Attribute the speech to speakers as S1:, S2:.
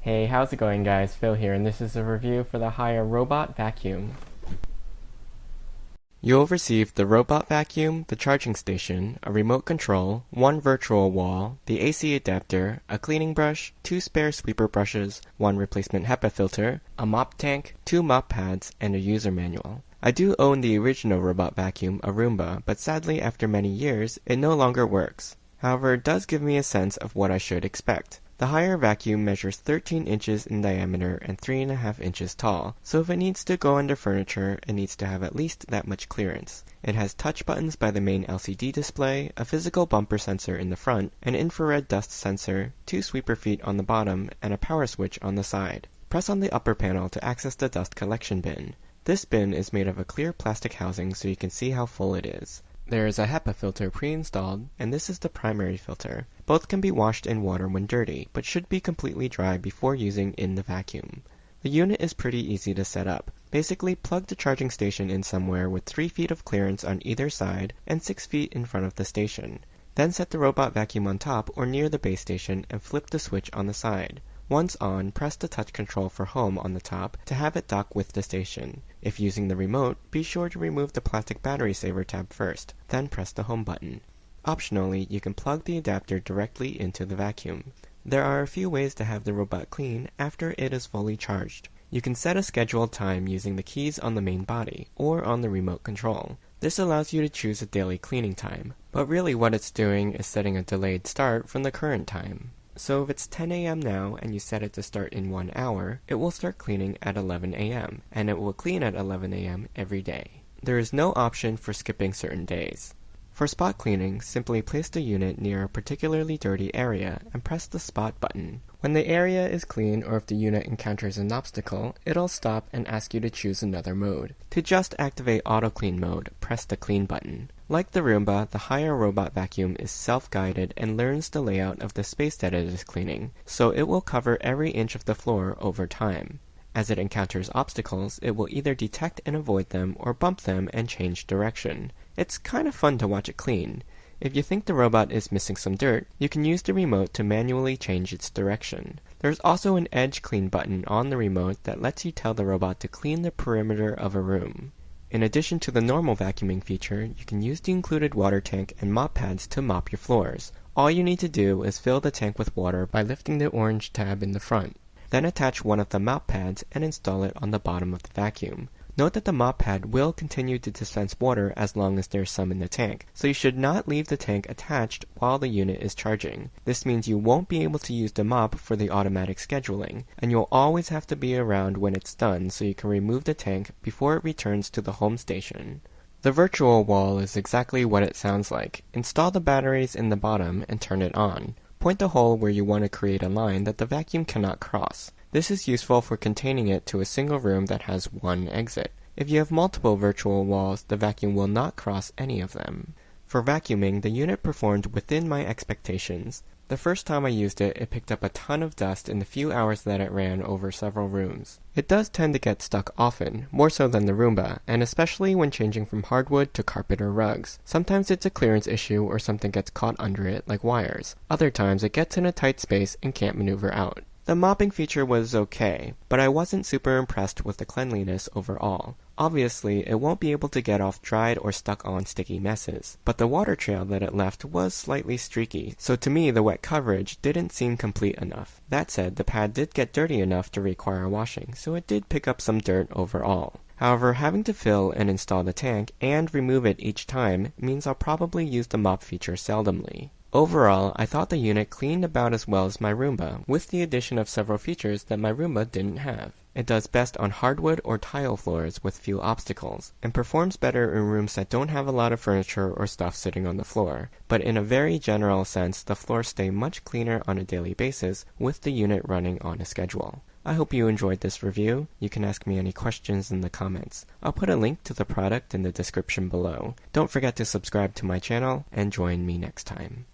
S1: Hey, how's it going guys? Phil here, and this is a review for the Haier Robot Vacuum. You'll receive the robot vacuum, the charging station, a remote control, one virtual wall, the AC adapter, a cleaning brush, two spare sweeper brushes, one replacement HEPA filter, a mop tank, two mop pads, and a user manual. I do own the original robot vacuum, a Roomba, but sadly after many years, it no longer works. However, it does give me a sense of what I should expect. The Haier vacuum measures 13 inches in diameter and 3.5 inches tall, so if it needs to go under furniture, it needs to have at least that much clearance. It has touch buttons by the main LCD display, a physical bumper sensor in the front, an infrared dust sensor, two sweeper feet on the bottom, and a power switch on the side. Press on the upper panel to access the dust collection bin. This bin is made of a clear plastic housing so you can see how full it is. There is a HEPA filter pre-installed, and this is the primary filter. Both can be washed in water when dirty, but should be completely dry before using in the vacuum. The unit is pretty easy to set up. Basically, plug the charging station in somewhere with 3 feet of clearance on either side and 6 feet in front of the station. Then set the robot vacuum on top or near the base station and flip the switch on the side. Once on, press the touch control for home on the top to have it dock with the station. If using the remote, be sure to remove the plastic battery saver tab first, then press the home button. Optionally, you can plug the adapter directly into the vacuum. There are a few ways to have the robot clean after it is fully charged. You can set a scheduled time using the keys on the main body, or on the remote control. This allows you to choose a daily cleaning time, but really what it's doing is setting a delayed start from the current time. So if it's 10 a.m. now and you set it to start in 1 hour, it will start cleaning at 11 a.m. and it will clean at 11 a.m. every day. There is no option for skipping certain days. For spot cleaning, simply place the unit near a particularly dirty area and press the spot button. When the area is clean or if the unit encounters an obstacle, it'll stop and ask you to choose another mode. To just activate auto clean mode, press the clean button. Like the Roomba, the Haier robot vacuum is self-guided and learns the layout of the space that it is cleaning, so it will cover every inch of the floor over time. As it encounters obstacles, it will either detect and avoid them or bump them and change direction. It's kind of fun to watch it clean. If you think the robot is missing some dirt, you can use the remote to manually change its direction. There's also an edge clean button on the remote that lets you tell the robot to clean the perimeter of a room. In addition to the normal vacuuming feature, you can use the included water tank and mop pads to mop your floors. All you need to do is fill the tank with water by lifting the orange tab in the front. Then attach one of the mop pads and install it on the bottom of the vacuum. Note that the mop pad will continue to dispense water as long as there's some in the tank, so you should not leave the tank attached while the unit is charging. This means you won't be able to use the mop for the automatic scheduling, and you'll always have to be around when it's done so you can remove the tank before it returns to the home station. The virtual wall is exactly what it sounds like. Install the batteries in the bottom and turn it on. Point the hole where you want to create a line that the vacuum cannot cross. This is useful for containing it to a single room that has one exit. If you have multiple virtual walls, the vacuum will not cross any of them. For vacuuming, the unit performed within my expectations. The first time I used it, it picked up a ton of dust in the few hours that it ran over several rooms. It does tend to get stuck often, more so than the Roomba, and especially when changing from hardwood to carpet or rugs. Sometimes it's a clearance issue or something gets caught under it, like wires. Other times it gets in a tight space and can't maneuver out. The mopping feature was okay, but I wasn't super impressed with the cleanliness overall. Obviously, it won't be able to get off dried or stuck on sticky messes, but the water trail that it left was slightly streaky, so to me the wet coverage didn't seem complete enough. That said, the pad did get dirty enough to require washing, so it did pick up some dirt overall. However, having to fill and install the tank and remove it each time means I'll probably use the mop feature seldomly. Overall, I thought the unit cleaned about as well as my Roomba, with the addition of several features that my Roomba didn't have. It does best on hardwood or tile floors with few obstacles, and performs better in rooms that don't have a lot of furniture or stuff sitting on the floor. But in a very general sense, the floors stay much cleaner on a daily basis with the unit running on a schedule. I hope you enjoyed this review. You can ask me any questions in the comments. I'll put a link to the product in the description below. Don't forget to subscribe to my channel and join me next time.